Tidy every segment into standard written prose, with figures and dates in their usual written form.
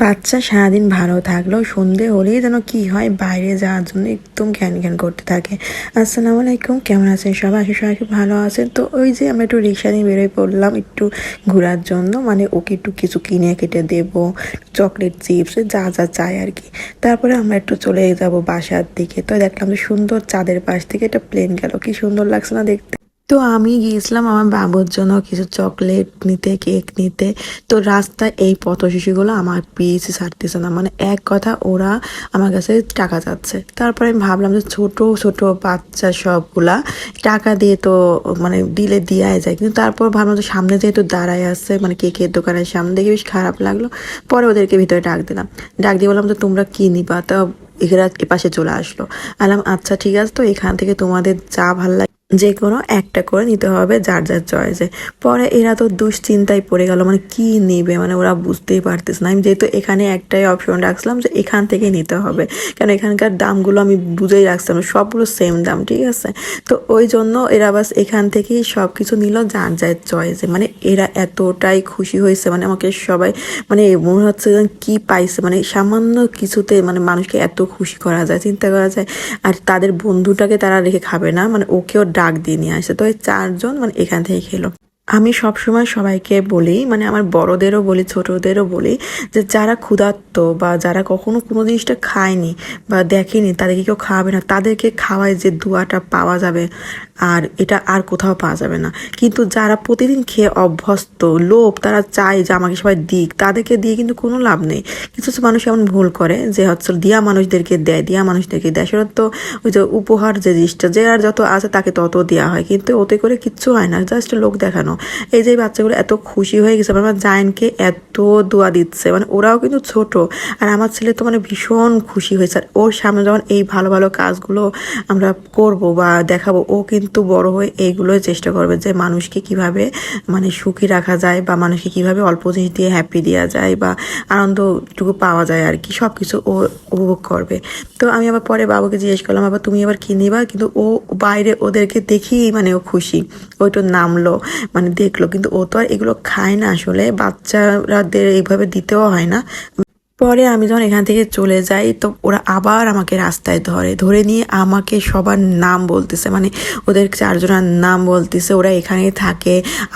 বাচ্চা সারাদিন ভালো থাকলেও সন্ধে হলেই যেন কি হয় বাইরে যাওয়ার জন্য একদম ঘ্যান ঘ্যান করতে থাকে। আসসালামু আলাইকুম, কেমন আছেন সবাই? আশা সবাই খুব ভালো আছেন। তো ওই যে আমরা একটু রিক্সা নিয়ে বেরোয় পড়লাম একটু ঘোরার জন্য, মানে ওকে একটু কিছু কিনে কেটে দেবো, চকলেট চিপস যা যা চাই আর কি। তারপরে আমরা একটু চলে যাব বাসার দিকে। তো দেখলাম যে সুন্দর চাঁদের পাশ থেকে একটা প্লেন গেল, কি সুন্দর লাগছে না দেখতে। তো আমি গিয়েছিলাম আমার বাবুর জন্য কিছু চকলেট নিতে, কেক নিতে। তো রাস্তায় এই পথশিশুগুলো আমার পিছু ছাড়তেছে না, মানে এক কথা ওরা আমার কাছে টাকা চাচ্ছে। তারপরে আমি ভাবলাম যে ছোট ছোট বাচ্চা সবগুলা টাকা দিয়ে তো মানে দিলে দেওয়াই যায়, কিন্তু তারপর ভাবলাম যে সামনে যেহেতু দাঁড়ায় আসছে মানে কেকের দোকানের সামনে, দেখে বেশ খারাপ লাগলো। পরে ওদেরকে ভিতরে ডাক দিলাম, ডাক দিয়ে বললাম যে তোমরা কি নিবা? তা এরা এপাশে চলে আসলো। আলাম আচ্ছা ঠিক আছে, তো এখান থেকে তোমাদের যা ভাল লাগে যে কোনো একটা করে নিতে হবে, যার যার চয়েসে। পরে এরা তো দুশ্চিন্তায় পড়ে গেল, মানে কি নিবে, মানে ওরা বুঝতেই পারতেছে না। আমি যেহেতু এখানে একটাই অপশন রাখছিলাম যে এখান থেকে নিতে হবে, কারণ এখানকার দামগুলো আমি বুঝেই রাখছিলাম সবগুলো সেম দাম, ঠিক আছে। তো ওই জন্য এরা বাস এখান থেকেই সব কিছু নিল যার যার চয়েসে। মানে এরা এতটাই খুশি হয়েছে, মানে আমাকে সবাই মানে মনে হচ্ছে যেন কি পাইছে, মানে সামান্য কিছুতে মানে মানুষকে এত খুশি করা যায়, চিন্তা করা যায়। আর তাদের বন্ধুটাকে তারা রেখে খাবে না, মানে ওকেও ডাক দিয়ে নিয়ে আসে। তো এই চারজন মানে এখান থেকে খেলো। আমি সবসময় সবাইকে বলি, মানে আমার বড়দেরও বলি ছোটদেরও বলি, যে যারা ক্ষুধার্ত বা যারা কখনো কোনো জিনিসটা খায়নি বা দেখেনি, তাদেরকে কেউ খাওয়াবে না, তাদেরকে খাওয়ায় যে দুয়াটা পাওয়া যাবে আর এটা আর কোথাও পাওয়া যাবে না। কিন্তু যারা প্রতিদিন খেয়ে অভ্যস্ত লোক, তারা চায় যে আমাকে সবাই দিক, তাদেরকে দিয়ে কিন্তু কোনো লাভ নেই। কিছু কিছু মানুষ এমন ভুল করে যে হচ্ছে দিয়া মানুষদেরকে দেয়, দিয়া মানুষদেরকে দেয়, সেটা তো ওই যে উপহার যে জিনিসটা, যে আর যত আছে তাকে তত দেওয়া হয়, কিন্তু ওতে করে কিচ্ছু হয় না, জাস্ট লোক দেখানো। এই যে বাচ্চাগুলো এত খুশি হয়ে গেছে, আমার জায়েন্টকে এত দোয়া দিচ্ছে, মানে ওরাও কিন্তু ছোট। আর আমার ছেলে তো মানে ভীষণ খুশি হয়েছে। আর ওর সামনে যখন এই ভালো ভালো কাজগুলো আমরা করব বা দেখাবো, ও কিন্তু বড় হয়ে এইগুলোই চেষ্টা করবে যে মানুষকে কিভাবে মানে সুখী রাখা যায় বা মানুষকে কিভাবে অল্প জিনিস দিয়ে হ্যাপি দেওয়া যায় বা আনন্দটুকু পাওয়া যায় আর কি, সব কিছু ও উপভোগ করবে। তো আমি আবার পরে বাবাকে জিজ্ঞেস করলাম, আবার তুমি আবার কি নিবা? কিন্তু ও বাইরে ওদেরকে দেখি মানে ও খুশি, ওইটা নামলো মানে দেখলো, কিন্তু ও তো আর এগুলো খায় না, আসলে বাচ্চারাদের এইভাবে দিতেও হয় না। পরে আমি যখন এখান থেকে চলে যাই, তো ওরা আবার আমাকে রাস্তায় ধরে ধরে নিয়ে আমাকে সবার নাম বলতেছে, মানে ওদের চারজনের নাম বলতেছে, ওরা এখানেই থাকে,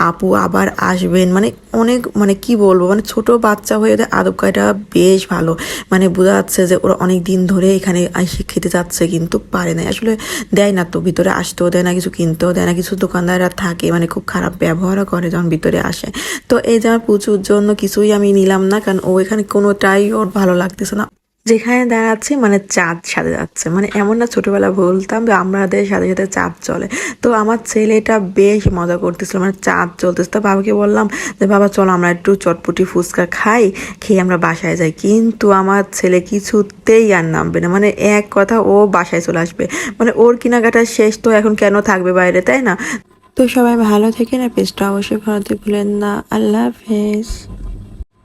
আপু আবার আসবেন, মানে অনেক মানে কি বলবো, মানে ছোট বাচ্চা হয়ে ওদের আদব কায়দা বেশ ভালো। মানে বোঝা যাচ্ছে যে ওরা অনেক দিন ধরে এখানে এসে খেতে যাচ্ছে, কিন্তু পারে না আসলে, দেয় না তো, ভিতরে আসতেও দেয় না, কিছু কিনতেও দেয় না। কিছু দোকানদাররা থাকে মানে খুব খারাপ ব্যবহারও করে যখন ভিতরে আসে। তো এই যে আমার প্রচুর জন্য কিছুই আমি নিলাম না, কারণ ও এখানে কোনোটাই ওর ভালো লাগতেছে না। যেখানে দাঁড়াচ্ছি মানে চাঁদ সাথে যাচ্ছে, মানে এমন না ছোটবেলা বলতাম যে আমাদের সাথে সাথে চাঁদ চলে। তো আমার ছেলেটা বেশ মজা করতেছিল, মানে চাঁদ চলতেছে। তো বাবাকে বললাম যে বাবা চলো আমরা একটু চটপটি ফুচকা খাই, খেয়ে আমরা বাসায় যাই। কিন্তু আমার ছেলে কিছুতেই আর নামবে না, মানে এক কথা ও বাসায় চলে আসবে, মানে ওর কেনাকাটা শেষ, তো এখন কেন থাকবে বাইরে, তাই না? তো সবাই ভালো থেকে না, পেজটা অবশ্যই ভালো ভুলেন না। আল্লাহ হাফেজ।